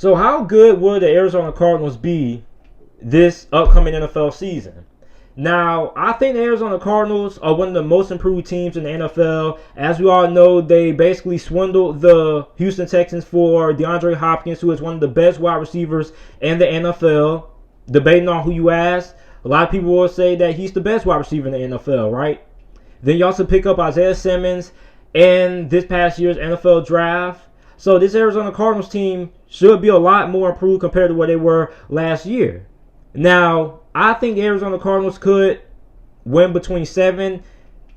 So how good will the Arizona Cardinals be this upcoming NFL season? Now, I think the Arizona Cardinals are one of the most improved teams in the NFL. As we all know, they basically swindled the Houston Texans for DeAndre Hopkins, who is one of the best wide receivers in the NFL. Debating on who you ask, a lot of people will say that he's the best wide receiver in the NFL, right? Then you also pick up Isaiah Simmons in this past year's NFL draft. So this Arizona Cardinals team should be a lot more improved compared to what they were last year. Now, I think the Arizona Cardinals could win between 7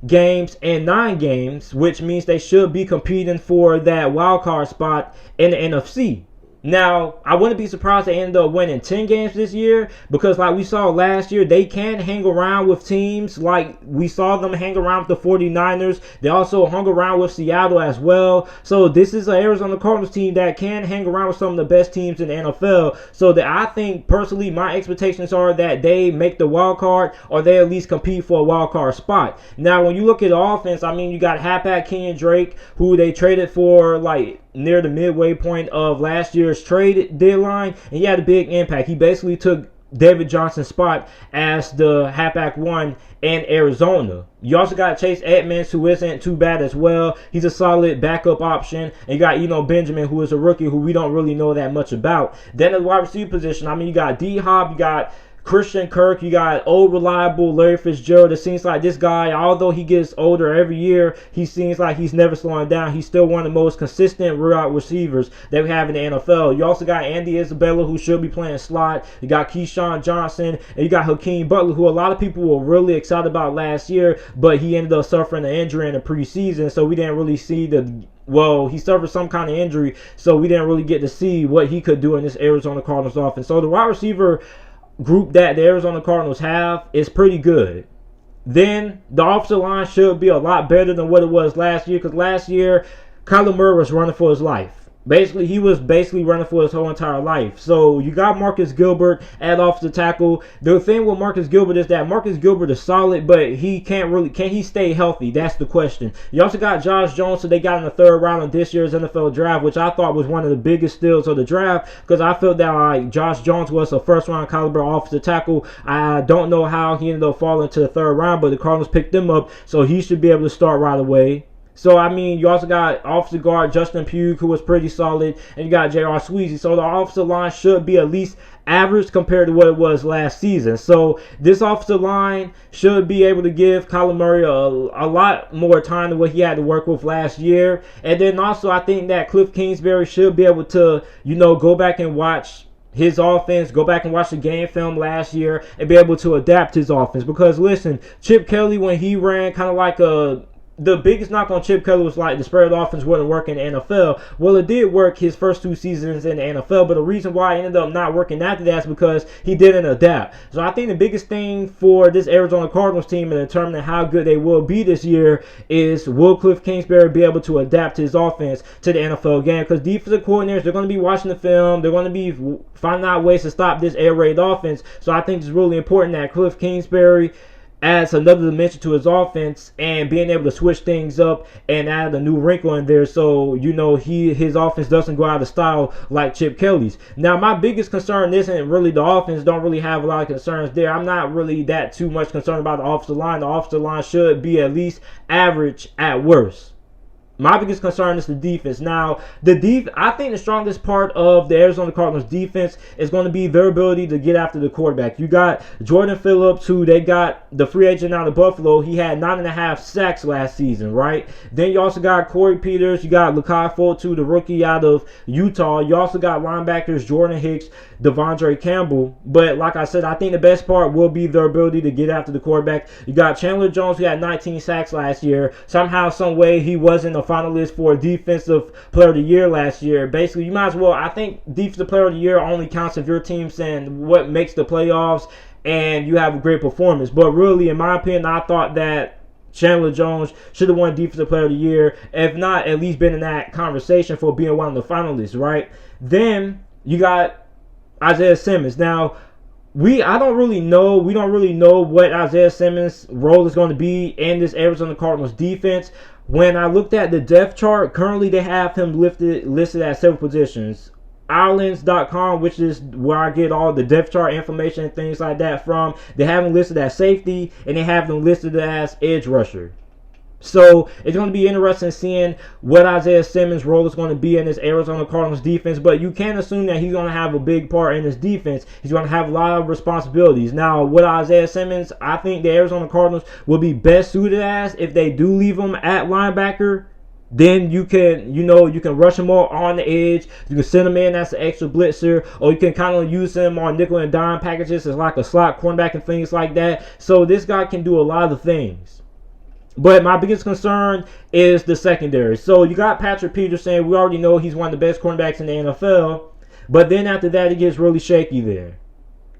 games and 9 games, which means they should be competing for that wild card spot in the NFC. Now, I wouldn't be surprised they end up winning 10 games this year because like we saw last year, they can hang around with teams like we saw them hang around with the 49ers. They also hung around with Seattle as well. So this is an Arizona Cardinals team that can hang around with some of the best teams in the NFL. So that I think personally my expectations are that they make the wild card or they at least compete for a wild card spot. Now, when you look at the offense, I mean, you got halfback Kenyon Drake, who they traded for like near the midway point of last year's trade deadline, and he had a big impact. He basically took David Johnson's spot as the halfback one in Arizona. You also got Chase Edmonds, who isn't too bad as well. He's a solid backup option. And you got Benjamin, who is a rookie who we don't really know that much about. Then at the wide receiver position, I mean, you got D-Hop, you got Christian Kirk, you got old reliable Larry Fitzgerald. It seems like this guy, although he gets older every year, he seems like he's never slowing down. He's still one of the most consistent wide receivers that we have in the NFL. You also got Andy Isabella, who should be playing slot. You got Keyshawn Johnson, and you got Hakeem Butler, who a lot of people were really excited about last year, but he ended up suffering an injury in the preseason, so we didn't really see he suffered some kind of injury, so we didn't really get to see what he could do in this Arizona Cardinals offense. So the wide receiver group that the Arizona Cardinals have is pretty good. Then the offensive line should be a lot better than what it was last year, because last year Kyler Murray was running for his life. He was running for his whole entire life. So you got Marcus Gilbert at offensive tackle. The thing with Marcus Gilbert is that Marcus Gilbert is solid, but can he stay healthy? That's the question. You also got Josh Jones, so they got in the 3rd round of this year's NFL draft, which I thought was one of the biggest steals of the draft, because I felt that Josh Jones was a 1st round caliber offensive tackle. I don't know how he ended up falling to the 3rd round, but the Cardinals picked him up, so he should be able to start right away. So, I mean, you also got offensive guard Justin Pugh, who was pretty solid, and you got J.R. Sweezy. So the offensive line should be at least average compared to what it was last season. So this offensive line should be able to give Kyler Murray a lot more time than what he had to work with last year. And then also, I think that Cliff Kingsbury should be able to, go back and watch his offense, go back and watch the game film last year and be able to adapt his offense. Because, listen, Chip Kelly, when he ran kind of like the biggest knock on Chip Kelly was like the spread offense wouldn't work in the NFL. Well, it did work his first 2 seasons in the NFL, but the reason why it ended up not working after that is because he didn't adapt. So I think the biggest thing for this Arizona Cardinals team in determining how good they will be this year is, will Cliff Kingsbury be able to adapt his offense to the NFL game? Because defensive coordinators, they're going to be watching the film. They're going to be finding out ways to stop this air raid offense. So I think it's really important that Cliff Kingsbury adds another dimension to his offense and being able to switch things up and add a new wrinkle in there, so his offense doesn't go out of style like Chip Kelly's. Now, my biggest concern isn't really the offense. Don't really have a lot of concerns there. I'm not really that too much concerned about the offensive line. The offensive line should be at least average at worst. My biggest concern is the defense. Now, I think the strongest part of the Arizona Cardinals defense is going to be their ability to get after the quarterback. You got Jordan Phillips, who they got the free agent out of Buffalo. He had 9.5 sacks last season, right? Then you also got Corey Peters. You got Lakai Fulton, the rookie out of Utah. You also got linebackers Jordan Hicks, Devondre Campbell. But like I said, I think the best part will be their ability to get after the quarterback. You got Chandler Jones, who had 19 sacks last year. Somehow, some way, he wasn't a finalist for Defensive Player of the Year last year. Basically, you might as well, I think Defensive Player of the Year only counts if your team's saying what makes the playoffs and you have a great performance. But really, in my opinion, I thought that Chandler Jones should have won Defensive Player of the Year, if not at least been in that conversation for being one of the finalists, right? Then you got Isaiah Simmons. Now, we don't really know what Isaiah Simmons' role is going to be in this Arizona Cardinals defense. When I looked at the depth chart, currently they have him listed at several positions. Islands.com, which is where I get all the depth chart information and things like that from. They have him listed as safety, and they have him listed as edge rusher. So it's going to be interesting seeing what Isaiah Simmons' role is going to be in this Arizona Cardinals defense. But you can assume that he's going to have a big part in this defense. He's going to have a lot of responsibilities. Now, with Isaiah Simmons, I think the Arizona Cardinals will be best suited as if they do leave him at linebacker. Then you can rush him more on the edge. You can send him in as an extra blitzer, or you can kind of use him on nickel and dime packages as like a slot cornerback and things like that. So this guy can do a lot of things. But my biggest concern is the secondary. So you got Patrick Peterson. We already know he's one of the best cornerbacks in the NFL. But then after that, it gets really shaky there.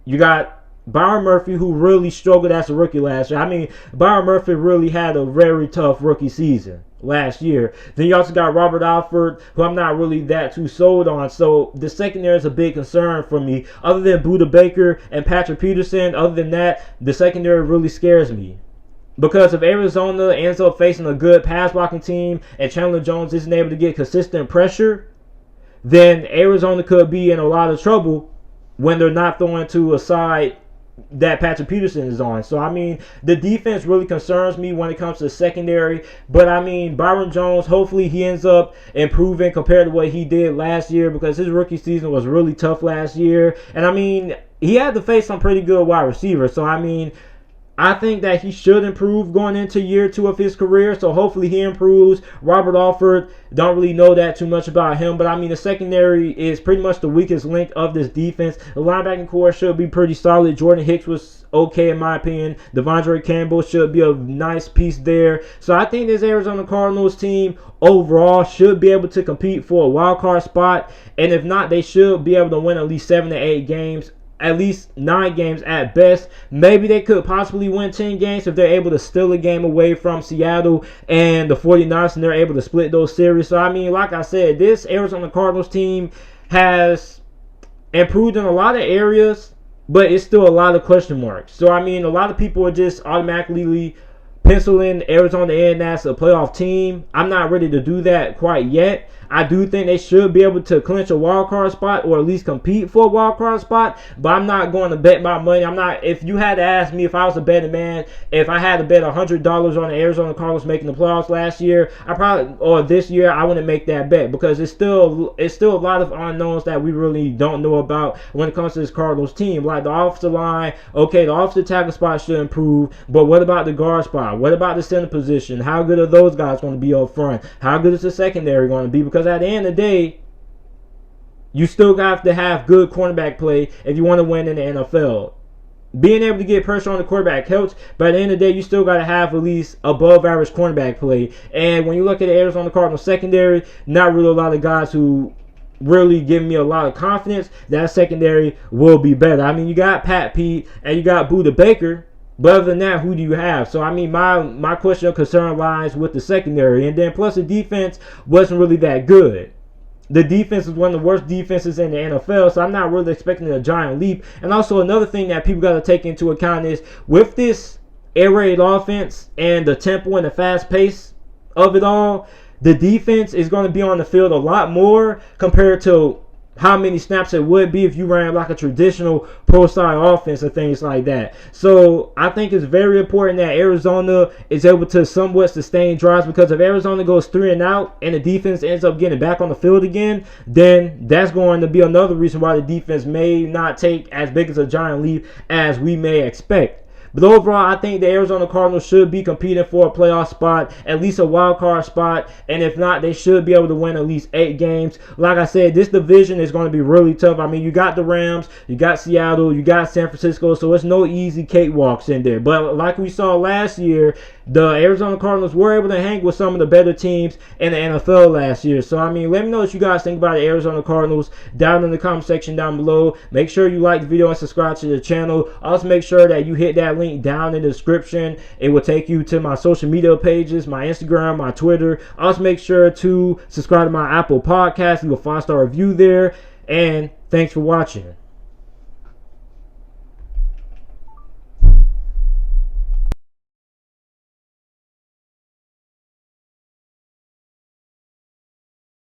You got Byron Murphy, who really struggled as a rookie last year. I mean, Byron Murphy really had a very tough rookie season last year. Then you also got Robert Alford, who I'm not really that too sold on. So the secondary is a big concern for me. Other than Budda Baker and Patrick Peterson, other than that, the secondary really scares me. Because if Arizona ends up facing a good pass blocking team and Chandler Jones isn't able to get consistent pressure, then Arizona could be in a lot of trouble when they're not throwing to a side that Patrick Peterson is on. So, I mean, the defense really concerns me when it comes to secondary. But, I mean, Byron Jones, hopefully he ends up improving compared to what he did last year, because his rookie season was really tough last year. And, I mean, he had to face some pretty good wide receivers. So, I mean, I think that he should improve going into year 2 of his career, so hopefully he improves. Robert Alford, don't really know that too much about him, but I mean, the secondary is pretty much the weakest link of this defense. The linebacking core should be pretty solid. Jordan Hicks was okay in my opinion. Devondre Campbell should be a nice piece there. So I think this Arizona Cardinals team overall should be able to compete for a wild card spot, and if not, they should be able to win at least 7 to 8 games. At least 9 games at best. Maybe they could possibly win 10 games if they're able to steal a game away from Seattle and the 49ers and they're able to split those series. So, I mean, like I said, this Arizona Cardinals team has improved in a lot of areas, but it's still a lot of question marks. So, I mean, a lot of people are just automatically penciling Arizona in as a playoff team. I'm not ready to do that quite yet. I do think they should be able to clinch a wild card spot or at least compete for a wild card spot, but I'm not going to bet my money. If you had to ask me if I was a betting man, if I had to bet $100 on the Arizona Cardinals making the playoffs last year, or this year, I wouldn't make that bet, because it's still a lot of unknowns that we really don't know about when it comes to this Cardinals team. Like the offensive line, okay, the offensive tackle spot should improve, but what about the guard spot? What about the center position? How good are those guys going to be up front? How good is the secondary going to be? Because at the end of the day, you still have to have good cornerback play if you want to win in the NFL. Being able to get pressure on the quarterback helps, but at the end of the day, you still got to have at least above average cornerback play. And when you look at the Arizona Cardinals secondary, not really a lot of guys who really give me a lot of confidence that secondary will be better. I mean, you got Pat Pete and you got Budda Baker. But other than that, who do you have? So, I mean, my question of concern lies with the secondary. And then plus the defense wasn't really that good. The defense is one of the worst defenses in the NFL, so I'm not really expecting a giant leap. And also another thing that people got to take into account is with this air raid offense and the tempo and the fast pace of it all, the defense is going to be on the field a lot more compared to how many snaps it would be if you ran like a traditional pro-style offense and things like that. So I think it's very important that Arizona is able to somewhat sustain drives, because if Arizona goes 3 and out and the defense ends up getting back on the field again, then that's going to be another reason why the defense may not take as big as a giant leap as we may expect. But overall, I think the Arizona Cardinals should be competing for a playoff spot, at least a wild card spot. And if not, they should be able to win at least 8 games. Like I said, this division is going to be really tough. I mean, you got the Rams, you got Seattle, you got San Francisco. So it's no easy cakewalks in there. But like we saw last year, the Arizona Cardinals were able to hang with some of the better teams in the NFL last year. So, I mean, let me know what you guys think about the Arizona Cardinals down in the comment section down below. Make sure you like the video and subscribe to the channel. Also, make sure that you hit that link down in the description. It will take you to my social media pages, my Instagram, my Twitter. Also, make sure to subscribe to my Apple Podcast. Leave a 5-star review there. And thanks for watching.